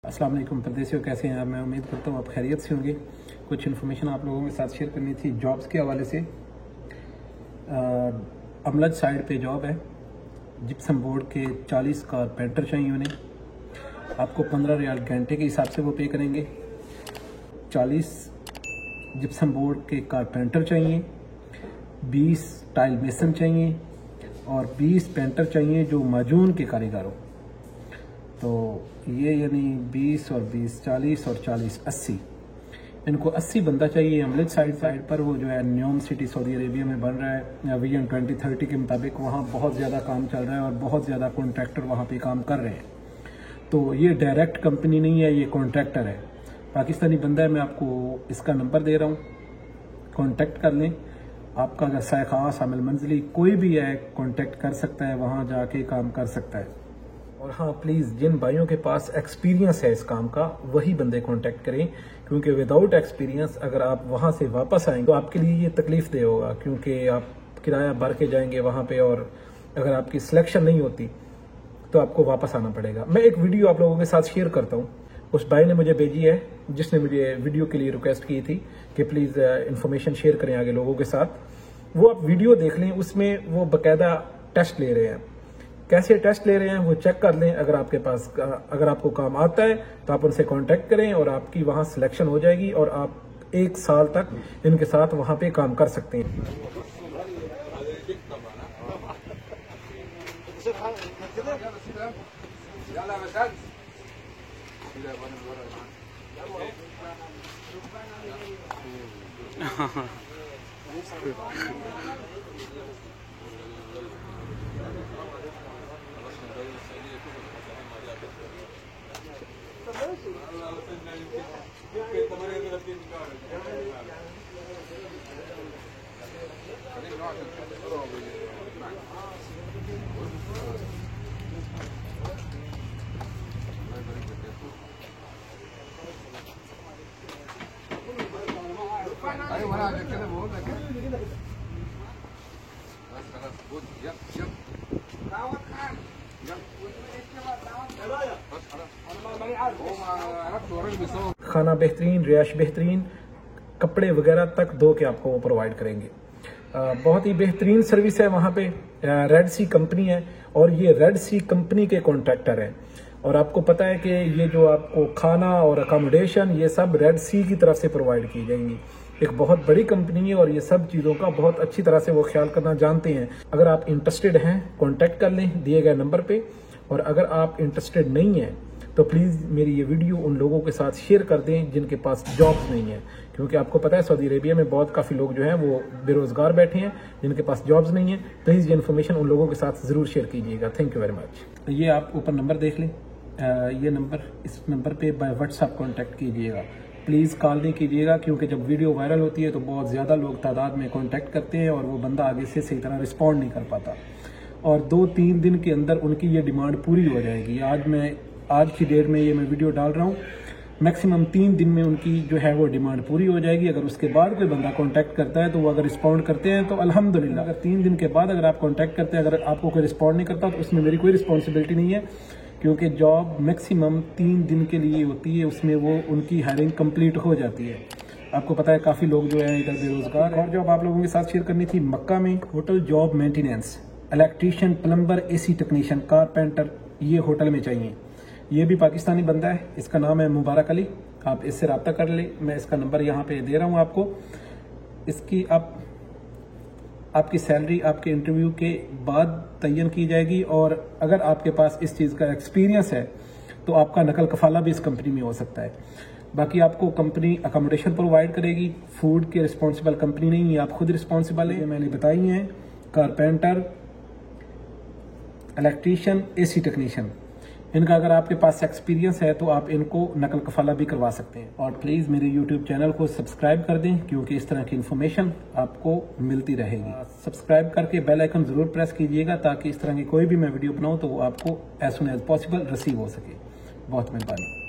अस्सलाम वालेकुम परदेसियों, कैसे हैं आप? मैं उम्मीद करता हूँ आप खैरियत से होंगे। कुछ इन्फॉर्मेशन आप लोगों के साथ शेयर करनी थी जॉब्स के हवाले से। अमलज साइड पे जॉब है, जिप्सम बोर्ड के 40 कारपेंटर चाहिए उन्हें। आपको 15 रियाल घंटे के हिसाब से वो पे करेंगे। 40 जिप्सम बोर्ड के कारपेंटर चाहिए, 20 टाइल मेसन चाहिए और 20 पेंटर चाहिए जो माजून के कारीगर हो। तो ये यानी 20 और 20 40 और 40 80, इनको 80 बंदा चाहिए। अमलज साइड पर वो जो है न्योम सिटी सऊदी अरेबिया में बन रहा है विजन 2030 के मुताबिक। वहाँ बहुत ज़्यादा काम चल रहा है और बहुत ज़्यादा कॉन्ट्रैक्टर वहाँ पे काम कर रहे हैं। तो ये डायरेक्ट कंपनी नहीं है, ये कॉन्ट्रैक्टर है, पाकिस्तानी बंदा है। मैं आपको इसका नंबर दे रहा हूँ, कॉन्टैक्ट कर लें। आपका अगर साय खास आमिल मंजली कोई भी है कॉन्टैक्ट कर सकता है, वहाँ जाके काम कर सकता है। और हाँ, प्लीज़ जिन भाइयों के पास एक्सपीरियंस है इस काम का वही बंदे कांटेक्ट करें, क्योंकि विदाउट एक्सपीरियंस अगर आप वहाँ से वापस आएंगे तो आपके लिए ये तकलीफ दे होगा, क्योंकि आप किराया भर के जाएंगे वहाँ पे और अगर आपकी सिलेक्शन नहीं होती तो आपको वापस आना पड़ेगा। मैं एक वीडियो आप लोगों के साथ शेयर करता हूँ, उस भाई ने मुझे भेजी है जिसने मुझे वीडियो के लिए रिक्वेस्ट की थी कि प्लीज़ इन्फॉर्मेशन शेयर करें आगे लोगों के साथ। वो आप वीडियो देख लें, उसमें वो बाकायदा टेस्ट ले रहे हैं। कैसे टेस्ट ले रहे हैं वो चेक कर लें। अगर आपको काम आता है तो आप उनसे कांटेक्ट करें और आपकी वहां सिलेक्शन हो जाएगी और आप 1 साल तक इनके साथ वहां पे काम कर सकते हैं। खाना बेहतरीन, रिहाइश बेहतरीन, कपड़े वगैरह तक धो के आपको वो प्रोवाइड करेंगे। बहुत ही बेहतरीन सर्विस है वहाँ पे। रेड सी कंपनी है और ये रेड सी कंपनी के कॉन्ट्रैक्टर हैं। और आपको पता है कि ये जो आपको खाना और अकोमोडेशन ये सब रेड सी की तरफ से प्रोवाइड की जाएंगी। एक बहुत बड़ी कंपनी है और ये सब चीज़ों का बहुत अच्छी तरह से वो ख्याल करना जानते हैं। अगर आप इंटरेस्टेड हैं कॉन्टैक्ट कर लें दिए गए नंबर पे, और अगर आप इंटरेस्टेड नहीं हैं तो प्लीज़ मेरी ये वीडियो उन लोगों के साथ शेयर कर दें जिनके पास जॉब्स नहीं है, क्योंकि आपको पता है सऊदी अरेबिया में बहुत काफ़ी लोग जो हैं वो बेरोज़गार बैठे हैं जिनके पास जॉब्स नहीं है। प्लीज़ ये इन्फॉर्मेशन उन लोगों के साथ ज़रूर शेयर कीजिएगा। Thank you very much. ये आप ऊपर नंबर देख लें, ये नंबर, इस नंबर पे बाय व्हाट्सएप कांटेक्ट कीजिएगा। प्लीज़ कॉल नहीं कीजिएगा, क्योंकि जब वीडियो वायरल होती है तो बहुत ज़्यादा लोग तादाद में कांटेक्ट करते हैं और वो बंदा आगे से सही तरह रिस्पॉन्ड नहीं कर पाता और 2-3 दिन के अंदर उनकी ये डिमांड पूरी हो जाएगी। आज की डेट में ये मैं वीडियो डाल रहा हूँ, मैक्सिमम 3 दिन में उनकी जो है वो डिमांड पूरी हो जाएगी। अगर उसके बाद कोई बंदा कांटेक्ट करता है तो वो अगर रिस्पॉन्ड करते हैं तो अल्हम्दुलिल्लाह। अगर 3 दिन के बाद अगर आप कांटेक्ट करते हैं, अगर आपको कोई रिस्पॉन्ड नहीं करता तो उसमें मेरी कोई रिस्पॉन्सिबिलिटी नहीं है, क्योंकि जॉब मैक्सिमम 3 दिन के लिए होती है, उसमें वो उनकी हायरिंग कंप्लीट हो जाती है। आपको पता है काफ़ी लोग जो है इधर बेरोजगार हैं। और जॉब आप लोगों के साथ शेयर करनी थी, मक्का में hotel job maintenance, electrician, plumber, AC technician, carpenter, ये होटल में चाहिए। ये भी पाकिस्तानी बंदा है, इसका नाम है मुबारक अली। आप इससे रब्ता कर ले, मैं इसका नंबर यहाँ पे दे रहा हूँ आपको। इसकी आपकी सैलरी आपके इंटरव्यू के बाद तयन की जाएगी, और अगर आपके पास इस चीज़ का एक्सपीरियंस है तो आपका नकल कफाला भी इस कंपनी में हो सकता है। बाकी आपको कंपनी अकोमोडेशन प्रोवाइड करेगी, फूड के रिस्पॉन्सिबल कंपनी नहीं है, आप खुद रिस्पॉन्सिबल है। मैंने बताई हैं कारपेंटर, इलेक्ट्रीशियन, एसी टेक्नीशियन, इनका अगर आपके पास एक्सपीरियंस है तो आप इनको नकल कफाला भी करवा सकते हैं। और प्लीज़ मेरे यूट्यूब चैनल को सब्सक्राइब कर दें, क्योंकि इस तरह की इन्फॉर्मेशन आपको मिलती रहेगी। सब्सक्राइब करके बेल आइकन ज़रूर प्रेस कीजिएगा, ताकि इस तरह की कोई भी मैं वीडियो बनाऊँ तो वो आपको as soon as possible receive हो सके। बहुत मेहरबानी।